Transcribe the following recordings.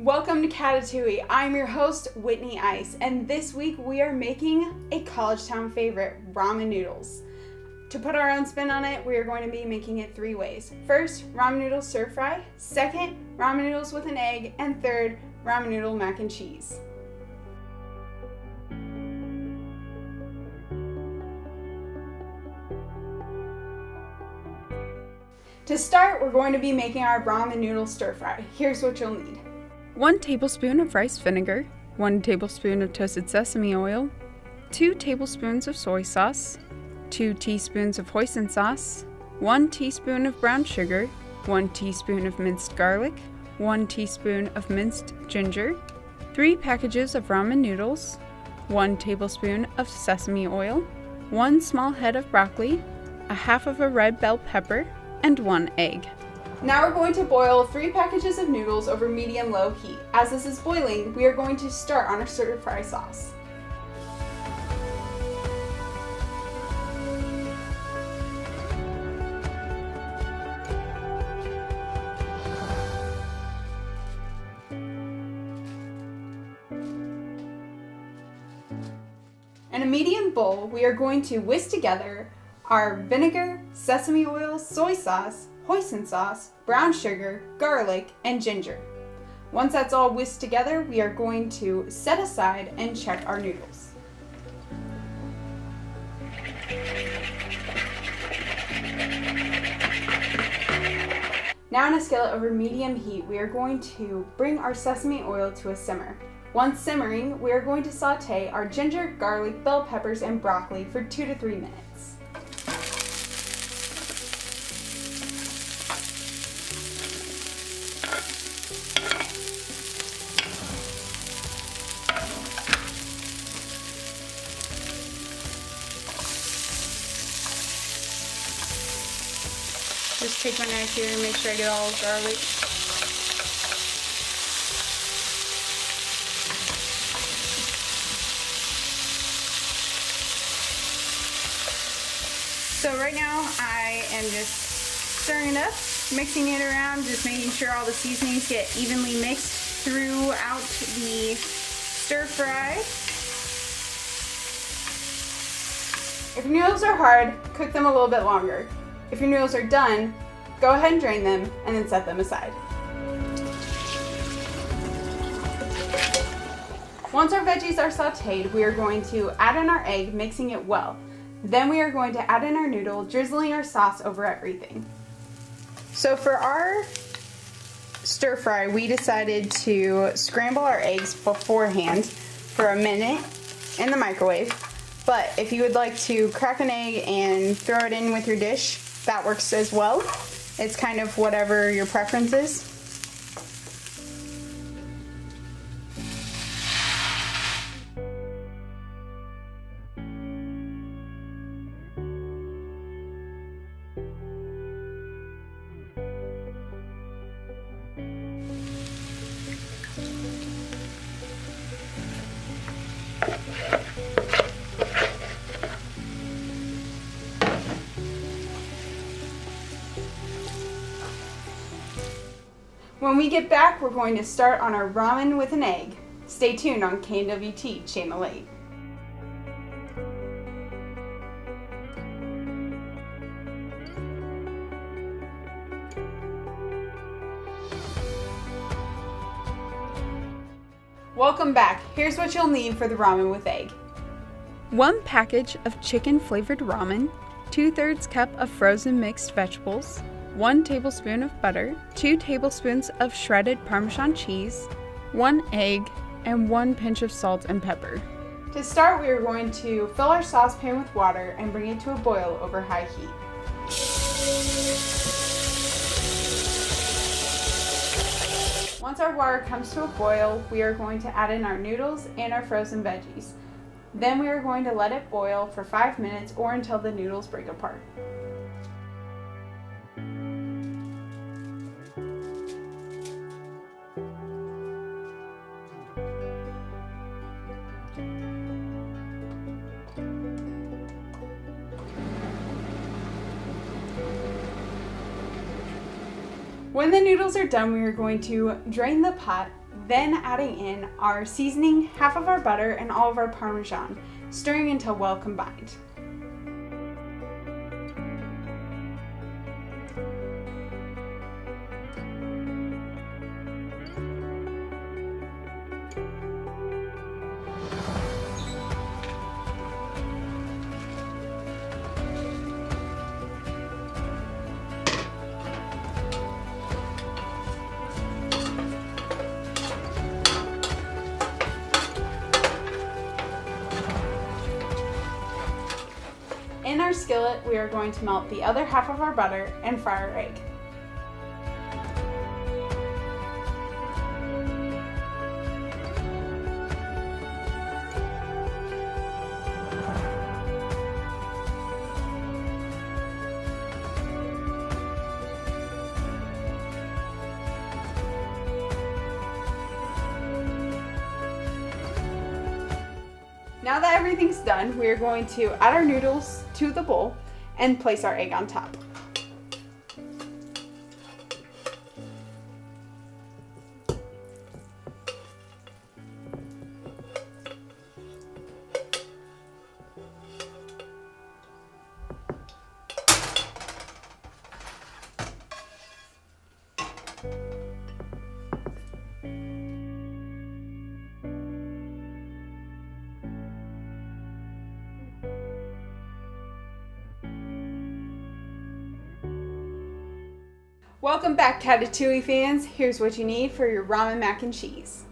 Welcome to Catatouille. I'm your host, Whitnee Ice, and this week we are making a college town favorite, ramen noodles. To put our own spin on it, we are going to be making it three ways. First, ramen noodles stir fry. Second, ramen noodles with an egg. And third, ramen noodle mac and cheese. To start, we're going to be making our ramen noodle stir fry. Here's what you'll need. 1 tablespoon of rice vinegar, 1 tablespoon of toasted sesame oil, 2 tablespoons of soy sauce, 2 teaspoons of hoisin sauce, 1 teaspoon of brown sugar, 1 teaspoon of minced garlic, 1 teaspoon of minced ginger, 3 packages of ramen noodles, 1 tablespoon of sesame oil, 1 small head of broccoli, a half of a red bell pepper, and 1 egg. Now we're going to boil 3 packages of noodles over medium-low heat. As this is boiling, we are going to start on our stir fry sauce. In a medium bowl, we are going to whisk together our vinegar, sesame oil, soy sauce, hoisin sauce, brown sugar, garlic, and ginger. Once that's all whisked together, we are going to set aside and check our noodles. Now in a skillet over medium heat, we are going to bring our sesame oil to a simmer. Once simmering, we are going to saute our ginger, garlic, bell peppers, and broccoli for 2 to 3 minutes. Just take my knife here and make sure I get all the garlic. So right now I am just stirring it up, mixing it around, just making sure all the seasonings get evenly mixed throughout the stir fry. If your noodles are hard, cook them a little bit longer. If your noodles are done, go ahead and drain them and then set them aside. Once our veggies are sauteed, we are going to add in our egg, mixing it well. Then we are going to add in our noodle, drizzling our sauce over everything. So for our stir fry, we decided to scramble our eggs beforehand for a minute in the microwave. But if you would like to crack an egg and throw it in with your dish, that works as well. It's kind of whatever your preference is. When we get back, we're going to start on our ramen with an egg. Stay tuned on KNWT Channel 8. Welcome back. Here's what you'll need for the ramen with egg. 1 package of chicken flavored ramen, 2/3 cup of frozen mixed vegetables, 1 tablespoon of butter, 2 tablespoons of shredded Parmesan cheese, 1 egg, and 1 pinch of salt and pepper. To start, we are going to fill our saucepan with water and bring it to a boil over high heat. Once our water comes to a boil, we are going to add in our noodles and our frozen veggies. Then we are going to let it boil for 5 minutes or until the noodles break apart. When the noodles are done, we are going to drain the pot, Then adding in our seasoning, half of our butter, and all of our Parmesan, stirring until well combined. In our skillet, we are going to melt the other half of our butter and fry our egg. Now that everything's done, we are going to add our noodles to the bowl and place our egg on top. Welcome back, Catatouille fans. Here's what you need for your ramen mac and cheese.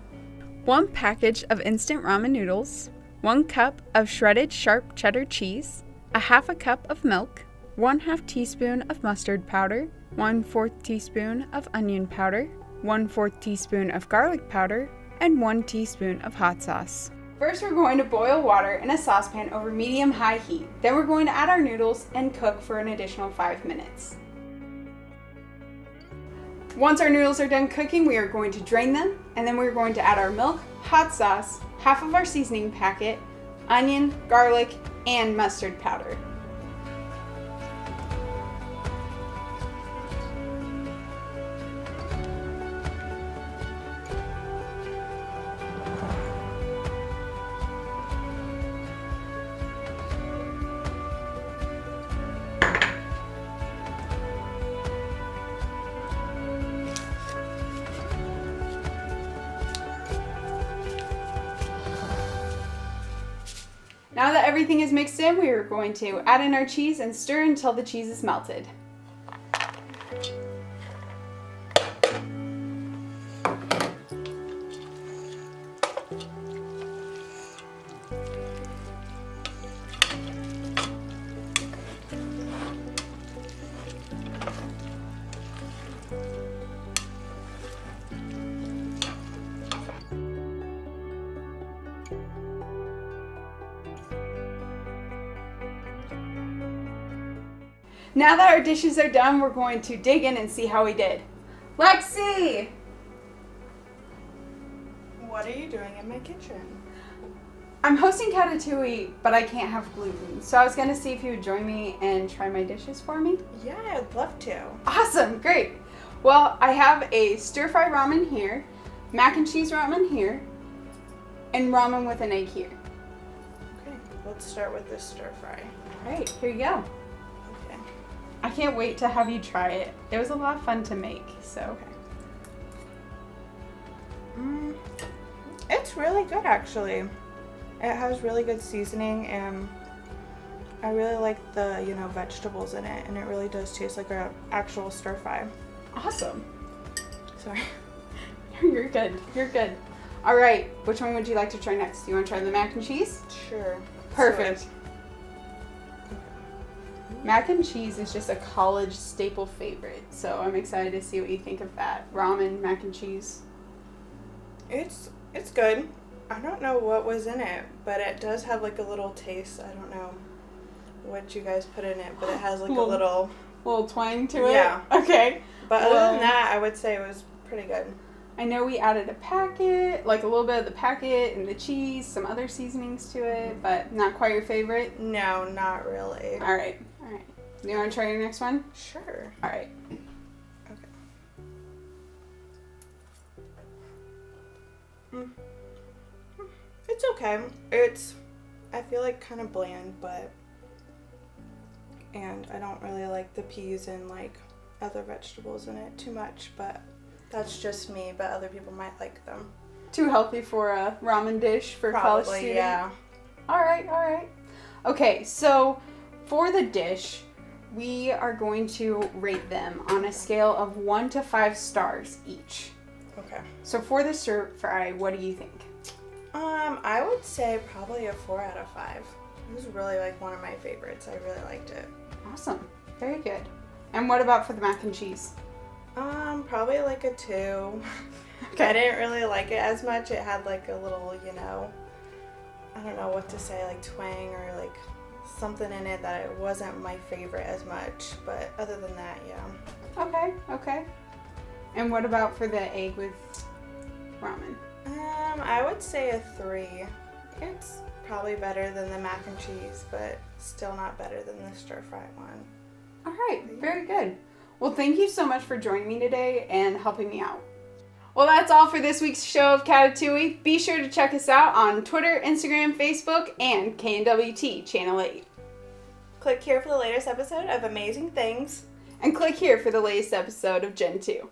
1 package of instant ramen noodles, 1 cup of shredded sharp cheddar cheese, a half a cup of milk, 1/2 teaspoon of mustard powder, 1/4 teaspoon of onion powder, 1/4 teaspoon of garlic powder, and 1 teaspoon of hot sauce. First, we're going to boil water in a saucepan over medium-high heat. Then we're going to add our noodles and cook for an additional 5 minutes. Once our noodles are done cooking, we are going to drain them, and then we're going to add our milk, hot sauce, half of our seasoning packet, onion, garlic, and mustard powder. Now that everything is mixed in, we are going to add in our cheese and stir until the cheese is melted. Now that our dishes are done, we're going to dig in and see how we did. Lexi! What are you doing in my kitchen? I'm hosting Catatouille, but I can't have gluten. So I was gonna see if you would join me and try my dishes for me. Yeah, I'd love to. Awesome, great. Well, I have a stir-fry ramen here, mac and cheese ramen here, and ramen with an egg here. Okay, let's start with this stir fry. All right, here you go. Okay. I can't wait to have you try it. It was a lot of fun to make, so. Okay. It's really good, actually. It has really good seasoning, and I really like the, vegetables in it, and it really does taste like an actual stir fry. Awesome. Sorry. You're good. You're good. All right. Which one would you like to try next? Do you want to try the mac and cheese? Sure. Perfect. Mac and cheese is just a college staple favorite, so I'm excited to see what you think of that. Ramen, mac and cheese. It's good. I don't know what was in it, but it does have like a little taste. I don't know what you guys put in it, but it has like a little twang to it? Yeah. Okay. But other than that, I would say it was pretty good. I know we added a packet, like a little bit of the packet and the cheese, some other seasonings to it, but not quite your favorite? No, not really. All right. Do you want to try your next one? Sure. All right. Okay. It's okay. I feel like kind of bland, and I don't really like the peas and like other vegetables in it too much, but that's just me, but other people might like them. Too healthy for a ramen dish for a college student? Yeah. All right. Okay, so for the dish, we are going to rate them on a scale of 1 to 5 stars each. Okay. So for the stir fry, what do you think? I would say probably a 4 out of 5. It was really like one of my favorites. I really liked it. Awesome. Very good. And what about for the mac and cheese? Probably like a 2. Okay. I didn't really like it as much. It had like a little, I don't know what to say, like twang or like something in it that it wasn't my favorite as much. But other than that, yeah. Okay. And what about for the egg with ramen? I would say a 3. It's probably better than the mac and cheese, but still not better than the stir fry one. All right, very good. Well, thank you so much for joining me today and helping me out. Well, that's all for this week's show of Catatouille. Be sure to check us out on Twitter, Instagram, Facebook, and KNWT Channel 8. Click here for the latest episode of Amazing Things. And click here for the latest episode of Gen 2.